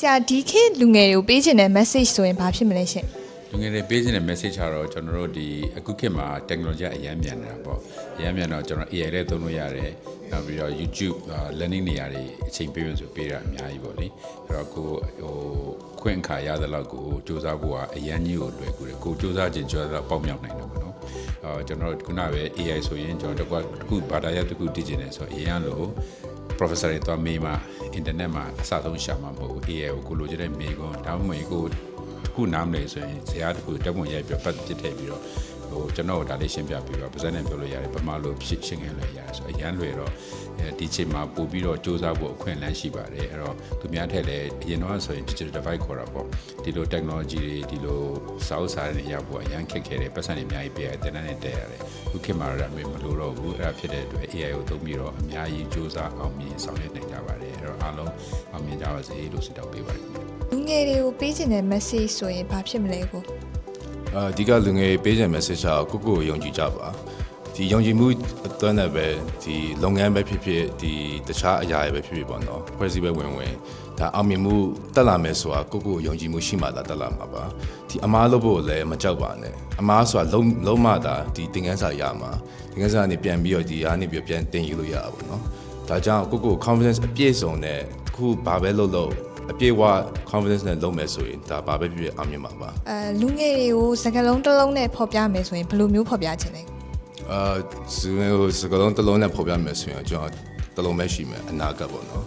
ဆရာဒီခေတ်လူငယ်တွေကိုပေးချင်တဲ့ message ဆိုရင်ဘာဖြစ်မလဲရှင်လူငယ်တွေပေးချင်တဲ့ message ကတော့ကျွန်တော်တို့ဒီအခုခေတ်မှာ technology အရင်မြန်နေတာပေါ့အရင်မြန်တော့ကျွန်တော် AI လည်းသုံးလို့ရတယ်နောက်ပြီးတော့ YouTube learning နေရာတွေအချိန်ပေးရဆိုပေးတာအများကြီးပေါ့လေအဲ့တော့ကိုခွင့်အခါရသလောက်ကိုစူးစမ်းဖို့ကအရင်ကြီးကိုလွယ်ကူတယ်ကိုစူးစမ်းခြင်းကြွတော့ပေါက်မြောက်နိုင်တယ်ပေါ့နော်ကျွန်တော်ခုနပဲ AI ဆိုရင်ကျွန်တော်တခုဘာသာရပ်တခုတည်ကျင်တယ်ဆိုတော့အရင်လို့ professor တွေတော့မေးမှ internet မှာအစဆုံးရှာမှာမဟုတ်ဘူး AI ကိုလိုချင်တဲ့မေးခွန်းဒါမှမဟုတ်ကိုခုနားမလဲဆိုရင်ဇာတ်တခုတက်ပုံရိုက်ပြီးပတ်ပြစ်ထည့်ပြီးတော့ကျွန်တော်ဒါလေးရှင်းပြပြီးတော့ပါဇက်နဲ့ပြောလို့ရတယ်ပမာလို့ဖြစ်ရှင်းခဲ့လို့ရတယ်ဆိုအရန်လွယ်တော့ဒီချိန်မှာပို့ပြီးတော့စူးစမ်းဖို့အခွင့်အလမ်းရှိပါတယ်အဲ့တော့သူများထက်လည်းအရင်တော့ဆိုရင် digital device ခေါ်တာပေါ့ဒီလို technology တွေဒီလိုစာအုပ်စာတွေရဖို့အရန်ခက်ခဲတယ်ပတ်စံတွေအများကြီးပေးရတယ်တင်တဲ့တက်ရတယ်ခုခေတ်မှာတော့မလိုတော့ဘူးအဲ့ဒါဖြစ်တဲ့အတွက် AI ကိုသုံးပြီးတော့အများကြီးစူးစမ်းအောင်မြင်ဆောင်ရွက်နိုင်ကြပါတယ်အဲ့တော့အားလုံးအောင်မြင်ကြပါစေလို့ဆုတောင်းပေးပါတယ်လူငယ်တွေကိုပေးချင်တဲ့ message ဆိုရင်ဘာဖြစ်မလဲကိုအဓိကလူငယ်ပေးချင် message ကကိုယုံကြည်ကြပါဒီယုံကြည်မှုအတွန်းနဲ့ပဲဒီလုပ်ငန်းပဲဖြစ်ဖြစ်ဒီတခြားအရာတွေပဲဖြစ်ဖြစ်ပေါ့နော်ဖွဲ့စည်းပဲဝင်ဒါအောင်မြင်မှုတက်လာမယ်ဆိုတာကိုယုံကြည်မှုရှိမှသာတက်လာမှာပါဒီအမားလုပ်ဖို့လည်းမကြောက်ပါနဲ့အမားဆိုတာလုံးမသာဒီသင်ခန်းစာရမှာသင်ခန်းစာကနေပြန်ပြီးတော့ဒီအားနေပြီးပြန်တင်ယူလို့ရတာပေါ့နော်ဒါကြောင့်ကို confidence အပြည့်စုံနဲ့အခုဘာပဲလုပ်အပြည့်ဝ confidence နဲ့လုပ်မယ်ဆိုရင်ဒါဘာပဲဖြစ်ဖြစ်အောင်မြင်မှာပါလူငယ်တွေကိုစကားလုံးတစ်လုံးနဲ့ဖော်ပြမယ်ဆိုရင်ဘယ်လိုမျိုးဖော်ပြချင်လဲစကားလုံးတစ်လုံးနဲ့ဖော်ပြမယ်ဆိုရင်ကျွန်တော်တစ်လုံးပဲရှိမယ်အနာဂတ်ပေါ့နော်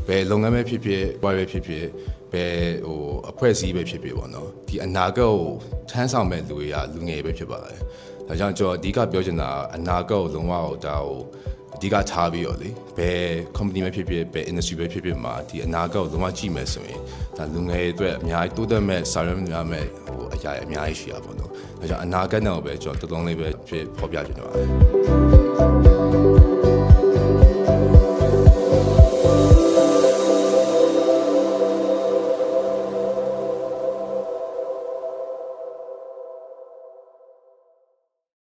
ဘယ်လုပ်ငန်းပဲဖြစ်ဖြစ်ဘာပဲဖြစ်ဖြစ်ဘယ်အဖွဲ့အစည်းပဲဖြစ်ဖြစ်ပေါ့နော်ဒီအနာဂတ်ကိုထမ်းဆောင်မဲ့လူတွေကလူငယ်ပဲဖြစ်ပါတယ်ဒါကြောင့်ကျွန်တော်အဓိကပြောချင်တာအနာဂတ်ကိုလုံးဝဒါကိုအဓိကထားပြီးတော့လေဘယ် company ပဲဖြစ်ဖြစ်ဘယ် industry ပဲဖြစ်ဖြစ်မှာဒီအနာဂတ်ကိုလုံးဝကြည့်မယ်ဆိုရင်ဒါလူငယ်တွေအတွက်အများကြီးတိုးတက်မဲ့စာရွက်များမဲ့အရာအများကြီးရှိတာပေါ့နော်ဒါကြောင့်အနာဂတ်နဲ့ပဲကျွန်တော်တလုံးလေးပဲဖြစ်ဖော်ပြချင်ပါတယ်